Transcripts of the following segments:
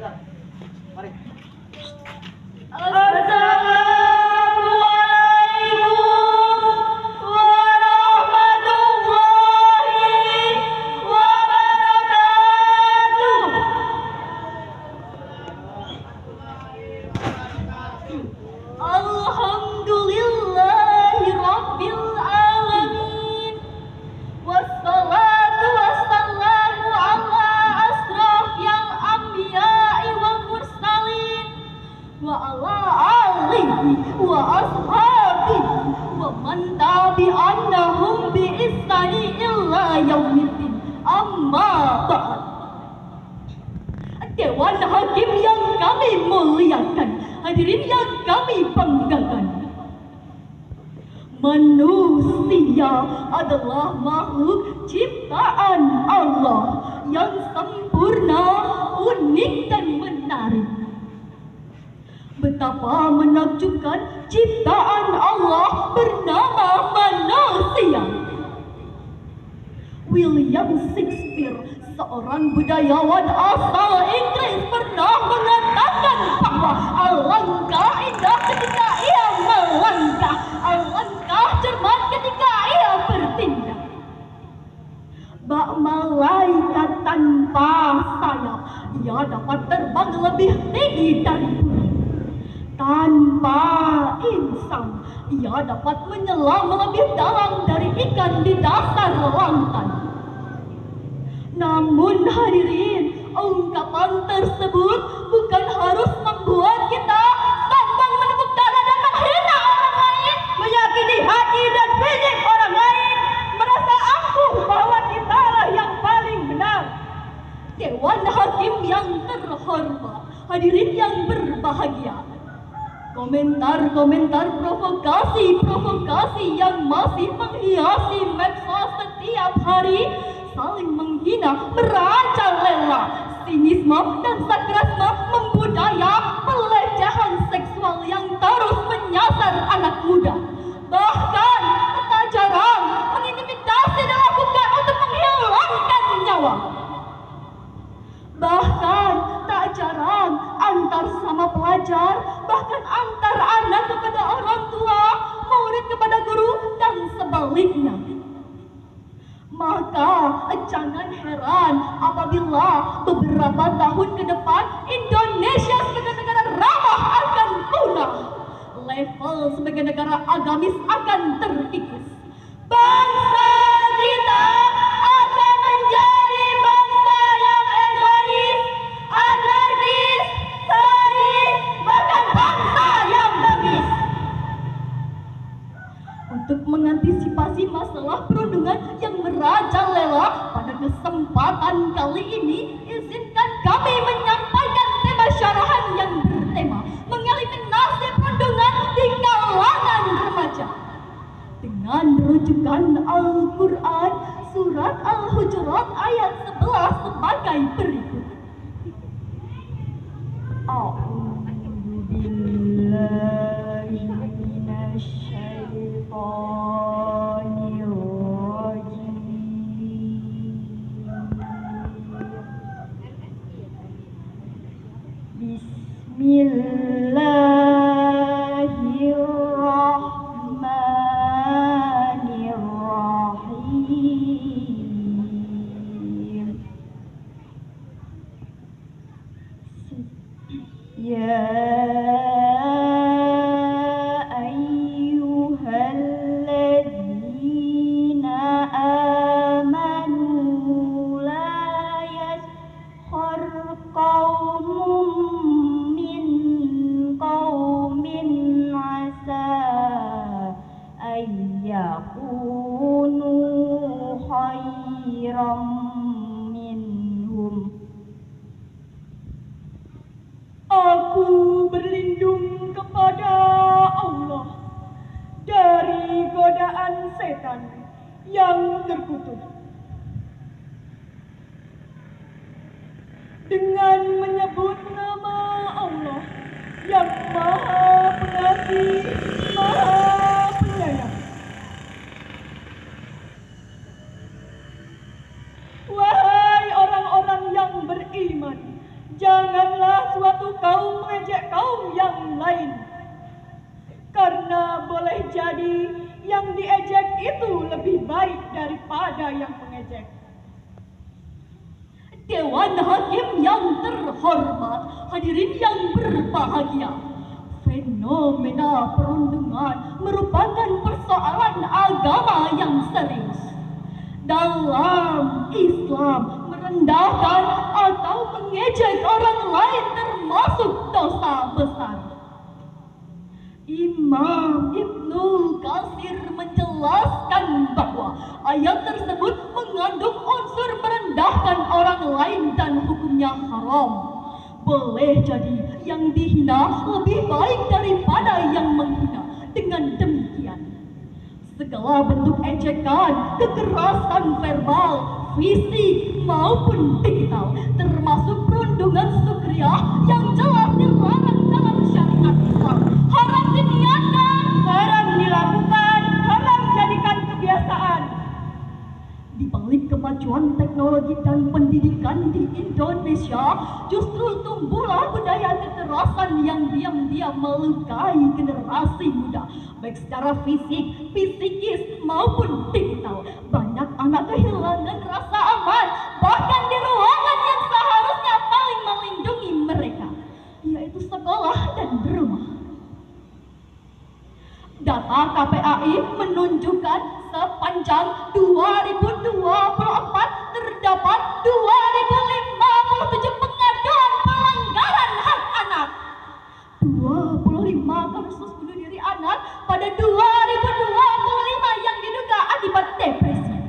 Mari. Dewan Hakim yang kami muliakan, hadirin yang kami banggakan. Manusia adalah makhluk ciptaan Allah yang sempurna, unik dan menarik. Betapa menakjubkan ciptaan Allah bernama manusia. William Shakespeare, seorang budayawan asal Inggris, pernah mengatakan bahwa alangkah indah ketika ia melangkah, alangkah cermat ketika ia bertindak. Bak malaikat tanpa sayap, ia dapat terbang lebih tinggi dari burung. Tanpa insan, ia dapat menyelam lebih dalam dari ikan di dasar lautan. Namun hadirin, ungkapan tersebut bukan harus membuat kita sombong menepuk dada dan menghina orang lain, meyakini hati dan fisik orang lain, merasa angkuh bahwa kitalah yang paling benar. Dewan Hakim yang terhormat, hadirin yang berbahagia, komentar-komentar provokasi yang masih menghiasi medsos setiap hari saling menghina, merajalela, sinisme dan sarkasme membudaya, pelecehan seksual yang terus menyasar anak muda. Bahkan tak jarang mengintimidasi dilakukan untuk menghilangkan nyawa. Bahkan tak jarang antar sama pelajar, bahkan antar anak kepada orang tua, murid kepada guru, dan sebaliknya. Maka jangan heran apabila beberapa tahun ke depan Indonesia sebagai negara ramah akan punah. Level sebagai negara agamis akan terkikis. Bangsa kita akan menjadi bangsa yang egois, anarkis, sadis, bahkan bangsa yang bengis. Untuk mengantisipasi masalah perundungan yang merajalela pada kesempatan kali ini, izinkan kami menyampaikan tema syarahan yang bertema mengeliminasi perundungan di kalangan remaja. Dengan rujukan Al-Quran, surat Al-Hujurat ayat 11 sebagai berikut. Bismillahirrahmanirrahim. Ya ayyuhalladzina amanu la yaskhar qaumun min qaumin asa ayyakunu khairam minhum. Aku berlindung kepada Allah dari godaan setan yang terkutuk. Dengan menyebut nama Allah yang Maha Pengasih, Maha Penyayang. Wahai orang-orang yang beriman, Janganlah suatu kaum mengejek kaum yang lain, karena boleh jadi yang diejek itu lebih baik daripada yang mengejek. Dewan Hakim yang terhormat, hadirin yang berbahagia, fenomena perundungan merupakan persoalan agama yang serius. Dalam Islam, merendahkan atau mengejek orang lain termasuk dosa besar. Imam Ibnu Katsir menjelaskan bahwa ayat tersebut mengandung unsur merendahkan orang lain dan hukumnya haram. Boleh jadi yang dihina lebih baik daripada yang menghina. Dengan demikian, segala bentuk ejekan, kekerasan verbal, fisik maupun digital, termasuk perundungan sukriah yang jelas dilarang dalam syariat Islam, haram diniatkan, haram dilakukan, haram jadikan kebiasaan. Di balik kemajuan teknologi dan pendidikan di Indonesia, justru tumbuhlah budaya kekerasan yang diam-diam melukai generasi muda, baik secara fisik, psikis maupun digital. Banyak anak kehilangan rasa aman, bahkan di ruangan yang seharusnya paling melindungi mereka, yaitu sekolah dan rumah. Data KPAI menunjukkan sepanjang 2024 terdapat 2057 pengaduan pelanggaran hak anak. 25 kasus bunuh diri anak pada 2025 yang diduga akibat depresi.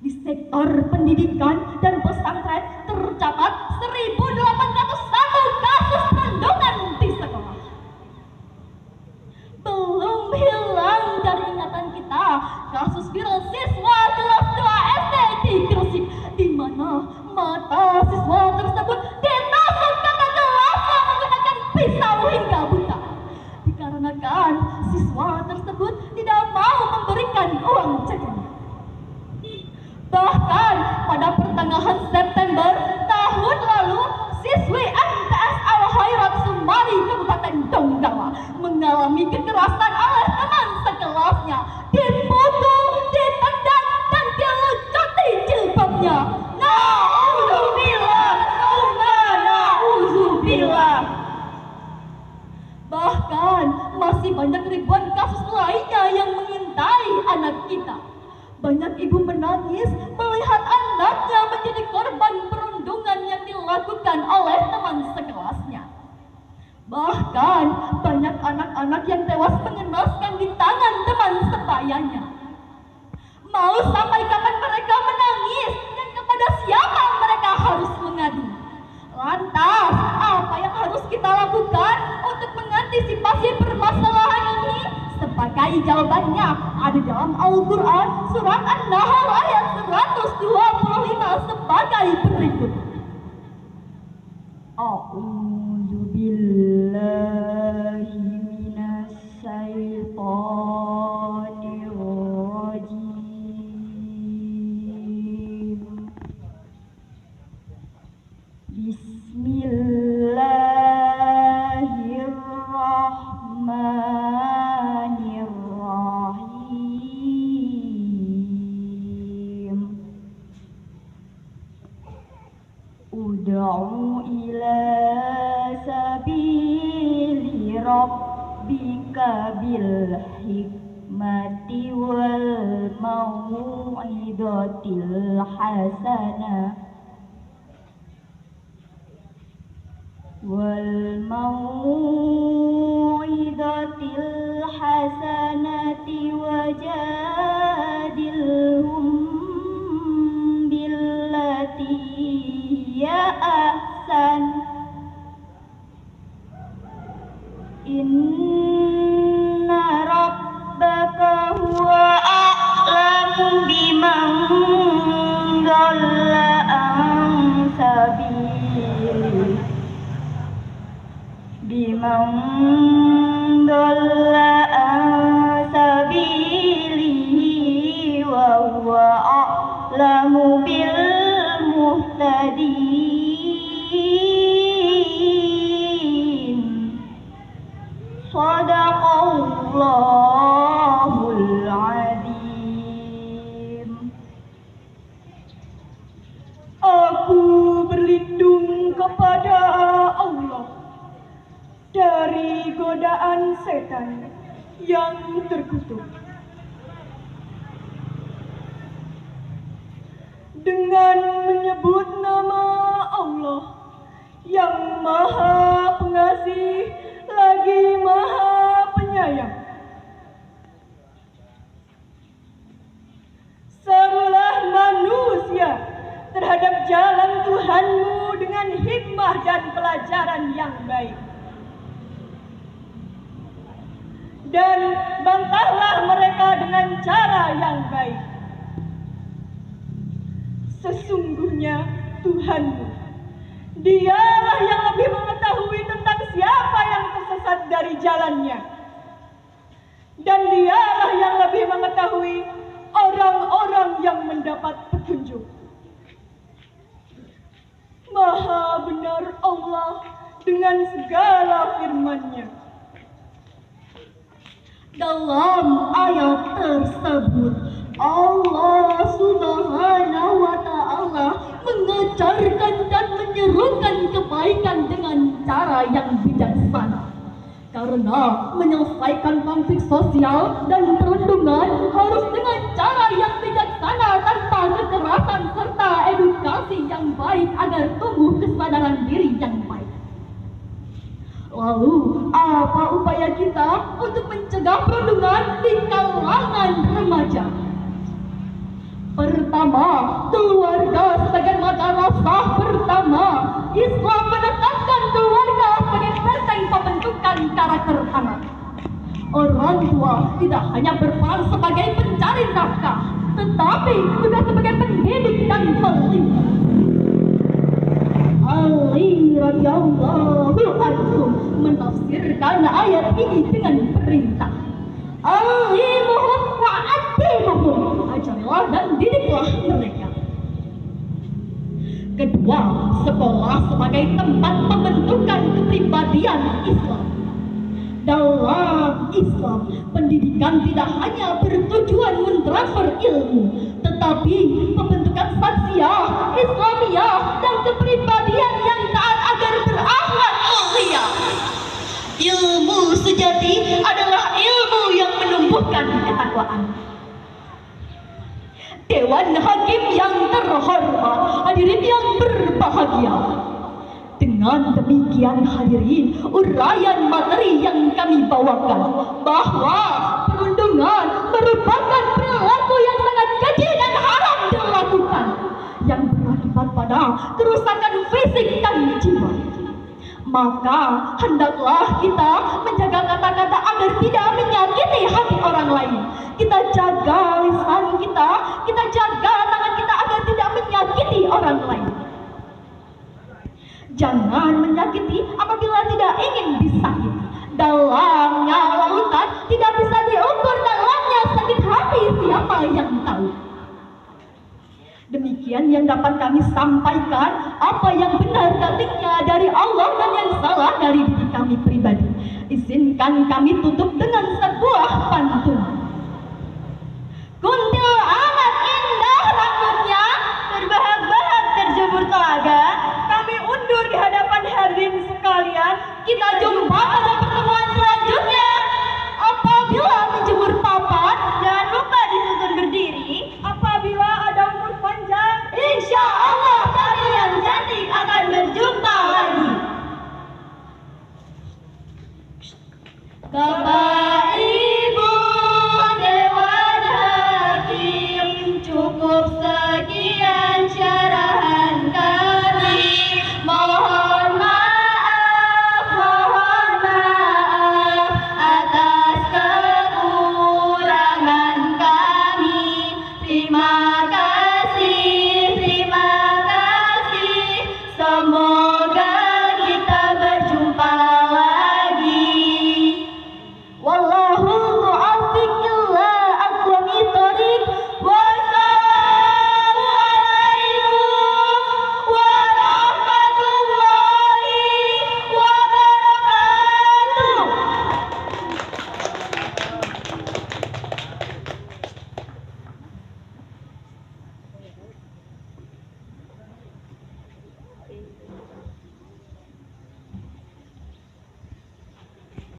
Di sektor pendidikan dan pesantren tercatat 1.801 kasus perundungan di sekolah. Belum hilang dari ingatan kita kasus viral siswa kelas 2 SD di Gresik, di mana mata siswa tersebut ditusuk kakak kelasnya menggunakan pisau hingga buta, dikarenakan siswa tersebut tidak mau memberikan uang jajan. Bahkan pada pertengahan September tahun lalu, siswi MTS Al Khairat Sumari Kabupaten Donggala mengalami kekerasan oleh teman sekelasnya, dipukul, ditendang, dan dilucuti jilbabnya. Na'udzubillah, na'udzubillah. Bahkan masih banyak ribuan kasus lainnya yang mengintai anak kita. Banyak ibu menangis melihat anaknya menjadi korban perundungan yang dilakukan oleh teman sekelasnya. Bahkan banyak anak-anak yang tewas mengenaskan di tangan teman sebayanya. Mau sampai kapan mereka menangis dan kepada siapa mereka harus mengadu? Lantas, apa yang harus kita lakukan untuk mengantisipasi permasalahan ini? Sebagai jawabannya ada dalam Al-Quran surat An-Nahl ayat 125 sebagai berikut. A'udzu billahi minasy syaithanir rajim. Bismillahirrahmanirrahim. Ud'u ila sabili rabbika bil hikmati wal mau'izatil hasanah wajadilhum billati ya ahsan. Inna rabbaka huwa a'lamu biman dhalla an sabili wa huwa a'lamu bil muhtadin. godaan setan yang terkutuk. Dengan menyebut nama Allah yang Maha Pengasih lagi Maha Penyayang, serulah manusia terhadap jalan Tuhanmu dengan hikmah dan pelajaran yang baik. Dan bantahlah mereka dengan cara yang baik. Sesungguhnya Tuhanmu, Dialah yang lebih mengetahui tentang siapa yang tersesat dari jalannya. Dan Dialah yang lebih mengetahui orang-orang yang mendapat petunjuk. Maha benar Allah dengan segala firman-Nya. Dalam ayat tersebut, Allah Subhanahu wa Ta'ala mengajarkan dan menyerukan kebaikan dengan cara yang bijaksana. Karena menyelesaikan konflik sosial dan perundungan harus dengan cara yang bijaksana tanpa kekerasan serta edukasi yang baik agar tumbuh kesadaran diri yang baik. Lalu, apa upaya kita untuk mencegah perundungan di kalangan remaja? Pertama, keluarga sebagai madrasah pertama. Islam menetapkan keluarga sebagai benteng pembentukan karakter anak. Orang tua tidak hanya berperan sebagai pencari nafkah, tetapi juga sebagai pendidik dan pelindung. Ali radhiyallahu anhu menafsirkan ayat ini dengan perintah, alimuhum wa'atimuhum, ajarilah dan didiklah mereka. Kedua, sekolah sebagai tempat pembentukan kepribadian Islam. Dalam Islam, pendidikan tidak hanya bertujuan mentransfer ilmu, tetapi pembentukan saksiah, Islamiyah, dan kepribadian yang taat agar berakhlak mulia. Ilmu sejati adalah ilmu yang menumbuhkan ketakwaan. Dewan Hakim yang terhormat, hadirin yang berbahagia. Dengan demikian hadirin, uraian materi yang kami bawakan bahwa perundungan merupakan perilaku yang sangat keji dan haram dilakukan, yang berakibat pada kerusakan fisik dan jiwa. Maka hendaklah kita menjaga kata-kata agar tidak menyakiti hati orang lain. Kita jaga lisan kita jaga tangan kita agar tidak menyakiti orang lain. Jangan menyakiti apabila tidak ingin disakiti. Dalamnya lautan tidak bisa diukur, dalamnya sakit hati siapa yang tahu. Demikian yang dapat kami sampaikan. Apa yang benar ketiknya dari Allah dan yang salah dari diri kami pribadi. Izinkan kami tutup dengan sebuah pantun. Kuntil amat indah rambutnya, terbahak-bahak terjemur telaga. Kami undur di hadapan hadirin sekalian. Kita jumpa pada